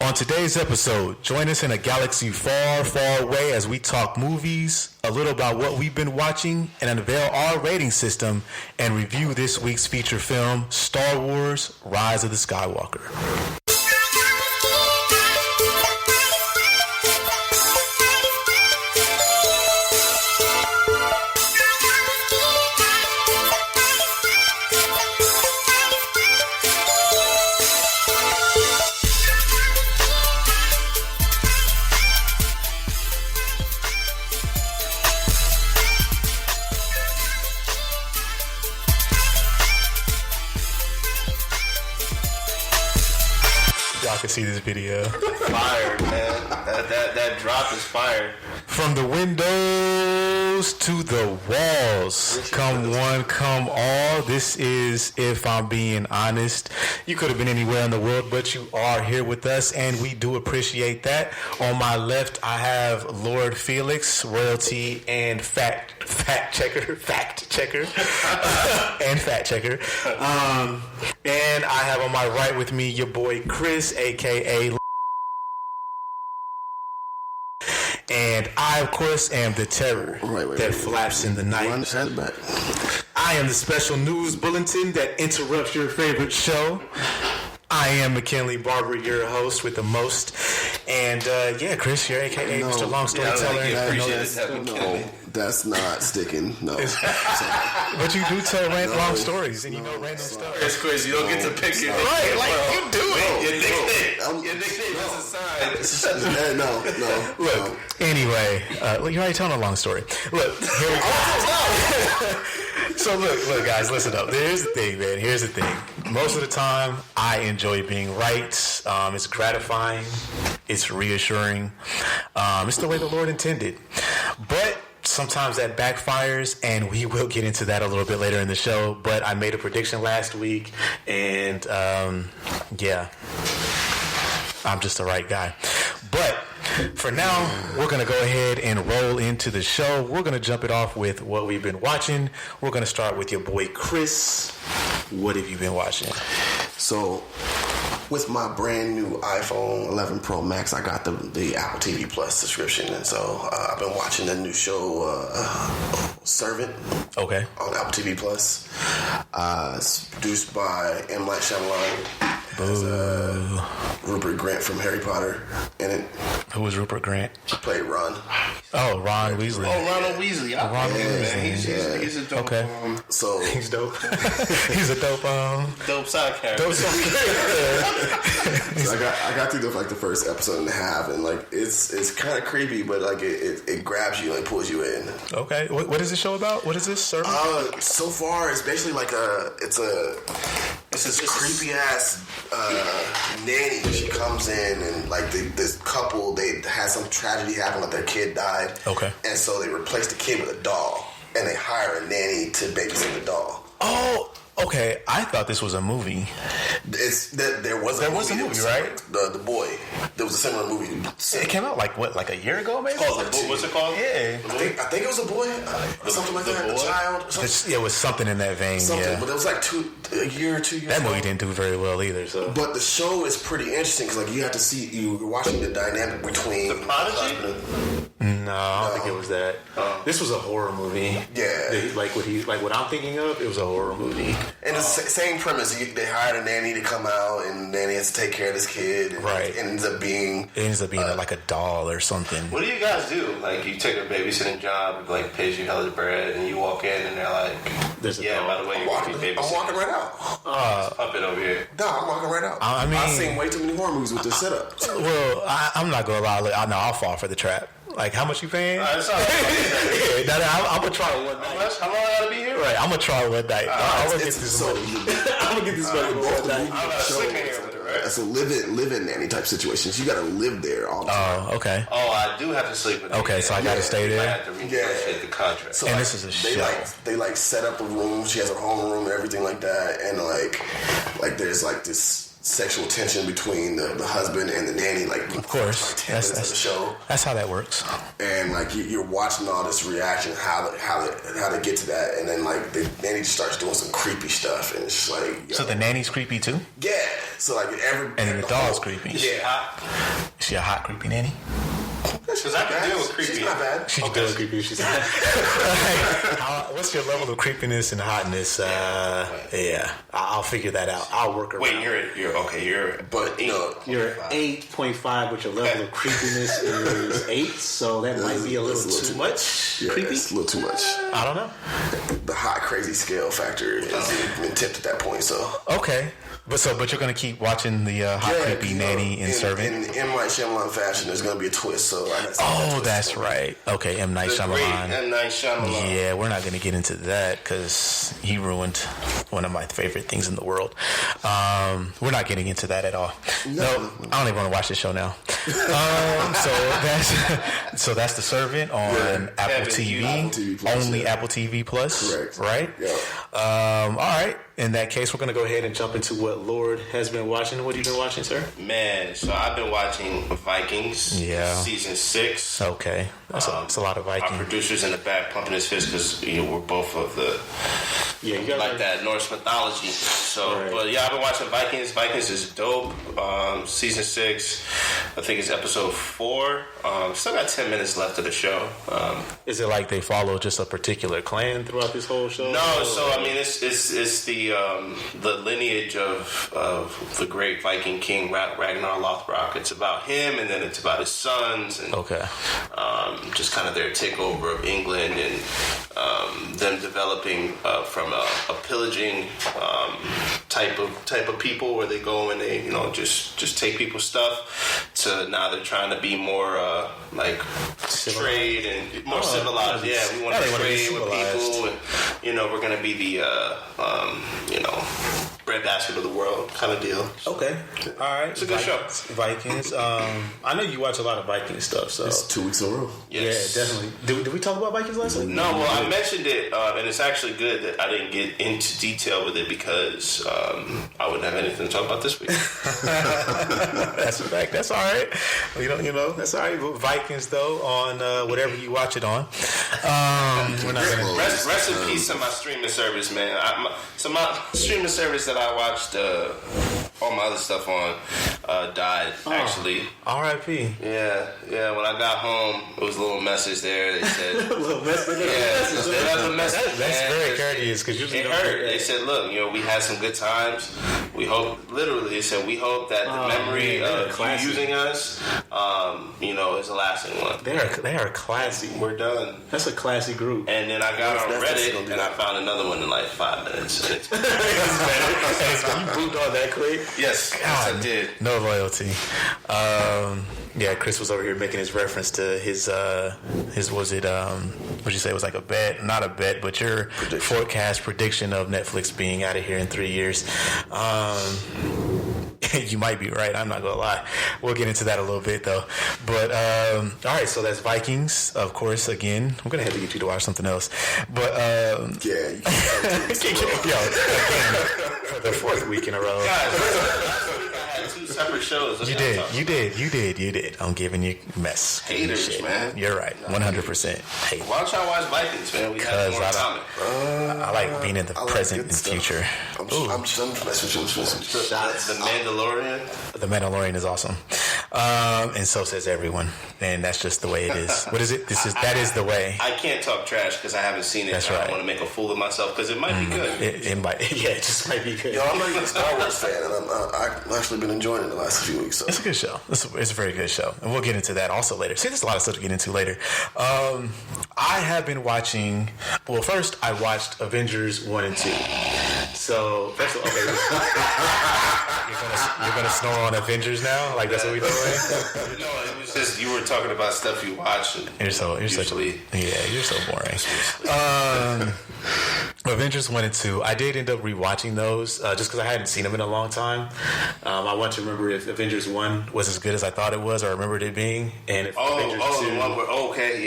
On today's episode, join us in a galaxy far, far away as we talk movies, a little about what we've been watching, and unveil our rating system and review this week's feature film, Star Wars: Rise of the Skywalker. Y'all can see this video. Fire, man. That drop is fire. From the windows to the walls, come one, come all. This is, if I'm being honest, you could have been anywhere in the world, but you are here with us, and we do appreciate that. On my left, I have Lord Felix, royalty, and fact checker, and fact checker. And I have on my right with me your boy Chris, aka. And I, of course, am the terror that flaps in the night. I am the special news bulletin that interrupts your favorite show. I am McKinley Barber, your host with the most. And Chris, you're aka Mr. Long Storyteller. No, that's not sticking. No. But you do tell long stories, and you know random stuff. It's Chris, you don't get to pick it. Right, like you do it. Your nickname is a sign. No. Look, anyway, you're already telling a long story. Look, here we go. So look, guys, listen up. Here's the thing, man. Here's the thing. Most of the time, I enjoy being right. It's gratifying. It's reassuring. It's the way the Lord intended. But sometimes that backfires, and we will get into that a little bit later in the show. But I made a prediction last week, and I'm just the right guy. But for now, we're going to go ahead and roll into the show. We're going to jump it off with what we've been watching. We're going to start with your boy Chris. What have you been watching? So, with my brand new iPhone 11 Pro Max, I got the Apple TV Plus subscription, and so I've been watching the new show Servant. Okay. On Apple TV Plus. It's produced by M. Night Shyamalan. Has Rupert Grant from Harry Potter in it. Who was Rupert Grant? He played Ron. Oh, Ron Weasley. Oh, Ronald Weasley. He's a dope. Okay. So he's dope. He's a dope. Dope side character. Dope side character. So I got through the first episode and a half, and it's kind of creepy, but it grabs you and pulls you in. Okay. What is this show about? What is this? Servant? So far, it's basically it's this creepy ass nanny. She comes in and this couple, they had some tragedy happen, like their kid died. Okay. And so they replaced the kid with a doll, and they hire a nanny to babysit the doll. Oh, okay. I thought this was a movie. There was a movie, right? The Boy. There was a similar movie. It came out like a year ago, maybe. What's it called? Yeah, I think it was a boy, something like that. A child. It was something in that vein. Yeah, but it was a year or 2 years. That movie didn't do very well either. So, but the show is pretty interesting because you have to see you're watching the dynamic between the Prodigy. No, I don't think it was that. This was a horror movie. Yeah, what I'm thinking of. It was a horror movie. And it's the same premise. They hired a nanny to come out, and the nanny has to take care of this kid. And right. It ends up being like a doll or something. What do you guys do? You take a babysitting job, pays you hella bread, and you walk in, and they're like, "There's a doll." By the way, I'm walking right out. Up it over here. No, I'm walking right out. I mean, I've seen way too many horror movies with this setup. Well, I'm not gonna lie. I'll fall for the trap. How much you paying? I'm gonna try one night. How long I gotta be here? Right, I'm gonna try one night. I'm gonna get this money. I'm gonna get this money one night. It's a live-in nanny type situations. You got to live there all the time. Oh, okay. Oh, I do have to sleep with. Okay, so I got to stay there. I have to renegotiate the contract. So and this is a show. They set up a room. She has her home room and everything like that. And there's this sexual tension between the husband and the nanny. Like, of course, like 10 minutes of the show. That's how that works. And like you're watching all this reaction, how they get to that, and then like the nanny just starts doing some creepy stuff, and it's just like. So the nanny's creepy too. Yeah. So like and then the dog's creepy. Is she hot? Is she a hot creepy nanny? Because I can deal with creepy. She's not bad. She can deal with creepy. She's not. What's your level of creepiness and hotness? Yeah, I'll figure that out. I'll work around. Wait, you're okay. But you're 8.5, but your level of creepiness is 8, so that might be a little too much. Yeah, creepy. it's a little too much. I don't know. The hot crazy scale factor has been tipped at that point. So okay. But you're gonna keep watching the hot creepy nanny and servant in M. Night Shyamalan fashion. There's gonna be a twist. So that's right. Okay, M. Night Shyamalan. M. Night Shyamalan. Yeah, we're not gonna get into that because he ruined one of my favorite things in the world. We're not getting into that at all. No, I don't even want to watch this show now. So that's The Servant on Apple TV. Only Apple TV Plus. Correct. Right. Yeah. All right. In that case, we're going to go ahead and jump into what Lord has been watching. What have you been watching, sir? Man, so I've been watching Vikings. Yeah. Season 6. Okay. That's a lot of Vikings. Our producer's in the back pumping his fist because we're both of the Yeah, you guys like that Norse mythology. So, Right. but yeah, I've been watching Vikings. Vikings is dope. Season 6, I think it's episode 4. Still got 10 minutes left of the show. Is it like they follow just a particular clan throughout this whole show? No, so I mean, it's the lineage of the great Viking king Ragnar Lothbrok. It's about him, and then it's about his sons, and Okay. just kind of their takeover of England, and them developing from a pillaging type of people where they go and they just take people's stuff to now they're trying to be more like trade and more civilized. Yeah, we want to trade with people, and we're gonna be the breadbasket of the world kind of deal. Okay. All right. It's a good show. Vikings. I know you watch a lot of Viking stuff, so It's 2 weeks in a row. Yes. yeah, definitely. Did we talk about Vikings last week? No, well, I mentioned it, and it's actually good that I didn't get into detail with it because I wouldn't have anything to talk about this week. That's a fact. That's all right. That's all right. Vikings though on whatever you watch it on. We're not gonna. Rest in peace to my streaming service, man. My streaming service that I watched all my other stuff on died, actually. R.I.P. Yeah. When I got home, it was a little message there. They said, a little message. they left a message. That's man. very courteous because usually It hurt. They said, look, we had some good times. We hope, literally, they said, we hope that the memory of you using us, is a lasting one. They are classy. We're done. That's a classy group. And then I got on Reddit and I found another one in like 5 minutes. And it's You moved on that quick. yes, I did. No loyalty. Yeah, Chris was over here making his reference to his was it what'd you say it was like a bet, not a bet, but your forecast prediction of Netflix being out of here in 3 years. You might be right. I'm not gonna lie. We'll get into that a little bit though. But all right, so that's Vikings, of course. Again, I'm gonna have to get you to watch something else. But Yeah, you can for the 4th week in a row. I had 2 separate shows. You did. I'm giving you mess. Haters, shit. man. You're right. 100% hate. Why don't y'all watch Vikings, man? We have more comic. I like being in the present and future. I'm shots. The Mandalorian. The Mandalorian is awesome, and so says everyone. And that's just the way it is. What is it? That is the way. I can't talk trash because I haven't seen it. That's I right. don't want to make a fool of myself because it might be good. It might. Yeah, it just might be good. Yo, I'm not even a Star Wars fan, and I've actually been enjoying it the last few weeks. So. It's a good show. It's a very good show, and we'll get into that also later. See, there's a lot of stuff to get into later. I have been watching. Well, first I watched Avengers 1 and 2. So first of all, okay, you're gonna snore on Avengers now? Like that's what we doing? No, it was just you were talking about stuff you watch. And You're so boring. Avengers 1 and 2. I did end up rewatching those just because I hadn't seen them in a long time. I want to remember if Avengers 1 was as good as I thought it was, or remembered it being, and if Avengers 2, the one where okay,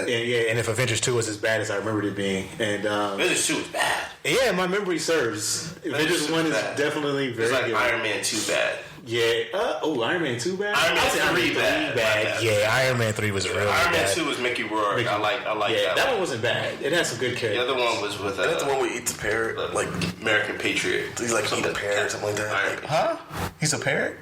yeah. and if Avengers 2 was as bad as I remembered it being, and Avengers 2 was bad. Yeah, my memory serves. Avengers 1 is definitely very it's like good. Iron Man 2 bad. Yeah. Iron Man 2 bad? Iron Man 3 bad. Yeah, Iron Man 3 was really Iron Man bad. 2 was Mickey Rourke. I like Yeah, that one wasn't bad. It had some good characters. The other one was with That's the one where he eats a parrot, like American Patriot. he's like eat a parrot or something like that. Iron Like, Huh? He's a parrot?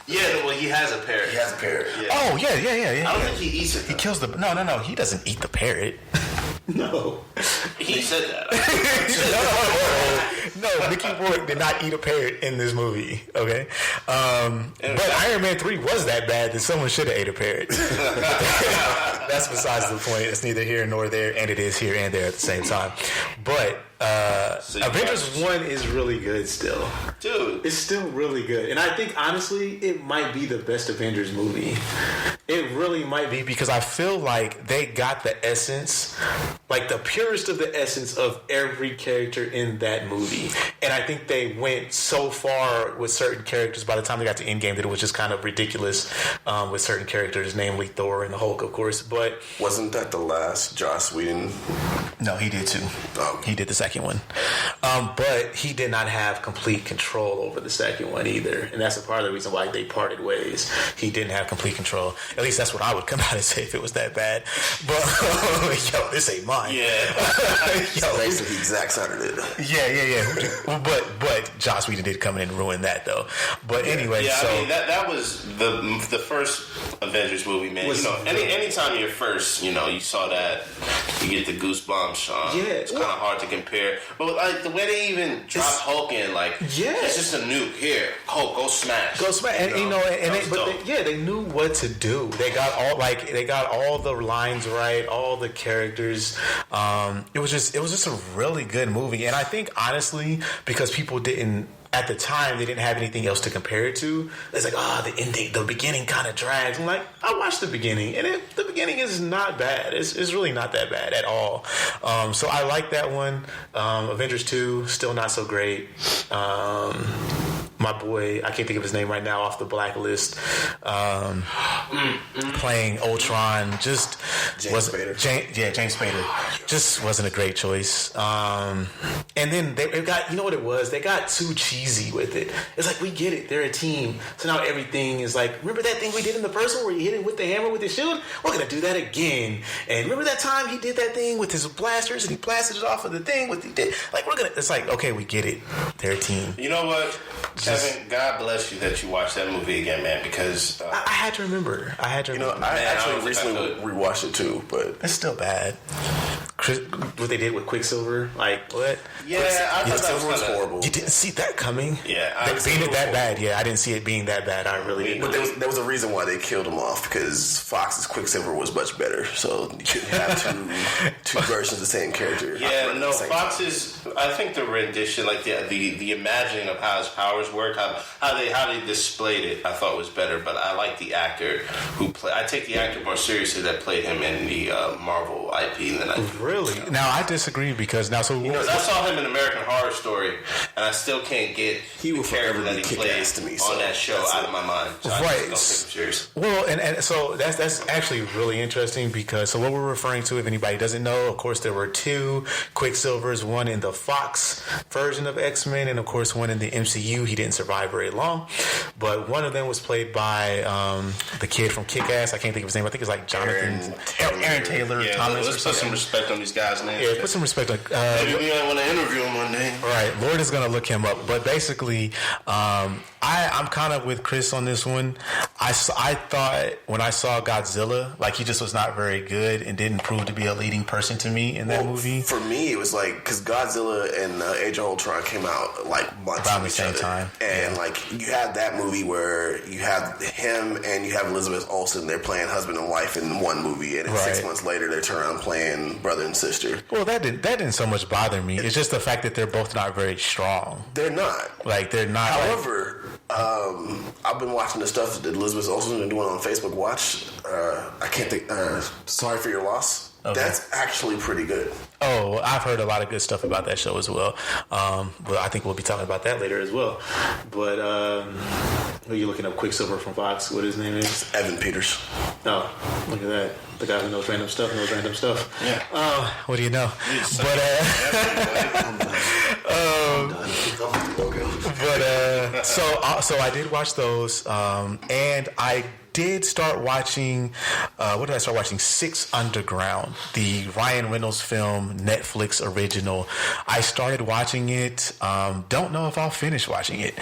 Yeah, well, he has a parrot. he has a parrot. Yeah. Oh, yeah. I don't think he eats it. He kills the... No. He doesn't eat the parrot. No. He said that. No, Mickey Rourke did not eat a parrot in this movie, okay? But Iron Man 3 was that bad that someone should have ate a parrot. That's besides the point. It's neither here nor there, and it is here and there at the same time. But Avengers 1 is really good still. Dude. It's still really good. And I think, honestly, it might be the best Avengers movie. It really might be, because I feel like they got the essence, like the purest of the essence of every character in that movie. and I think they went so far with certain characters by the time they got to Endgame that it was just kind of ridiculous with certain characters, namely Thor and the Hulk, of course. But Wasn't that the last Joss Whedon? no, he did too. Oh. He did the second one, but he did not have complete control over the second one either, and that's a part of the reason why they parted ways. He didn't have complete control. At least that's what I would come out and say if it was that bad. But yo, this ain't mine. Yeah. Yo, Basically, Zack Snyder did. yeah. But Joss Whedon did come in and ruin that though. But anyway, Yeah, so I mean that was the first Avengers movie, man. Anytime you're first, you saw that, you get the goosebumps. Yeah. It's kind of hard to compare, but like the way they even dropped Hulk in, like, it's just a nuke here. Hulk, go smash, and they knew what to do. They got all the lines right, all the characters. It was just a really good movie, and I think honestly because people didn't. At the time, they didn't have anything else to compare it to. It's like, the ending, the beginning kind of drags. I'm like, I watched the beginning, and the beginning is not bad. It's really not that bad at all. So I like that one. Avengers 2, still not so great. My boy, I can't think of his name right now off the blacklist. Playing Ultron, just James Spader. James Spader, just wasn't a great choice. And then they got, you know what it was? They got too cheesy with it. It's like, we get it, they're a team, so now everything is like, remember that thing we did in the first one where you hit him with the hammer with his shield? We're gonna do that again. And remember that time he did that thing with his blasters and he blasted it off of the thing with it's like, okay, we get it, they're a team. You know what, Kevin? God bless you that you watched that movie again, man. Because I had to remember. I actually recently rewatched it too, but it's still bad. What they did with Quicksilver, like what? Yeah, I thought that was horrible. You didn't see that coming. Yeah, being it that bad. Yeah, I didn't see it being that bad. I really didn't. But there was a reason why they killed him off, because Fox's Quicksilver was much better. So you couldn't have two versions of the same character. Yeah, no, Fox's. I think the rendition, like the imagining of how his powers work, how they displayed it, I thought was better. But I like the actor who played. I take the actor more seriously that played him in the Marvel IP than I do. Really? Now I disagree because I saw him in American Horror Story, and I still can't get he will character that he played to me, on that show out of my mind. So I just don't take him serious. Well, and so that's actually really interesting because what we're referring to, if anybody doesn't know, of course there were two Quicksilvers, one in the Fox version of X-Men, and of course one in the MCU. He didn't survive very long, but one of them was played by the kid from Kick-Ass. I can't think of his name. I think it's like Jonathan Aaron Taylor Thomas. Let's put some respect on these guys' names. Yeah, put some respect on. Maybe we might want to interview him one day. Right, Lord is gonna look him up. But basically, I'm kind of with Chris on this one. I thought when I saw Godzilla, like he just was not very good and didn't prove to be a leading person to me in that movie. For me, it was like because Godzilla and Age of Ultron came out like months around the same time, and like you had that movie where you have him and you have Elizabeth Olsen. They're playing husband and wife in one movie, and then 6 months later they turn around playing brother and sister. Well, that didn't so much bother me. It's just the fact that they're both not very strong. They're not. Like they're not. However, I've been watching the stuff that Elizabeth Olsen been doing on Facebook Watch. I can't think. Sorry for Your Loss. Okay. That's actually pretty good. Oh, I've heard a lot of good stuff about that show as well. But I think we'll be talking about that later as well. But are you looking up Quicksilver from Fox? What his name is? Evan Peters. Oh, look at that. The guy who knows random stuff. Yeah. What do you know? So I did watch those, and I did start watching. What did I start watching? Six Underground, the Ryan Reynolds film, Netflix original. I started watching it. Don't know if I'll finish watching it.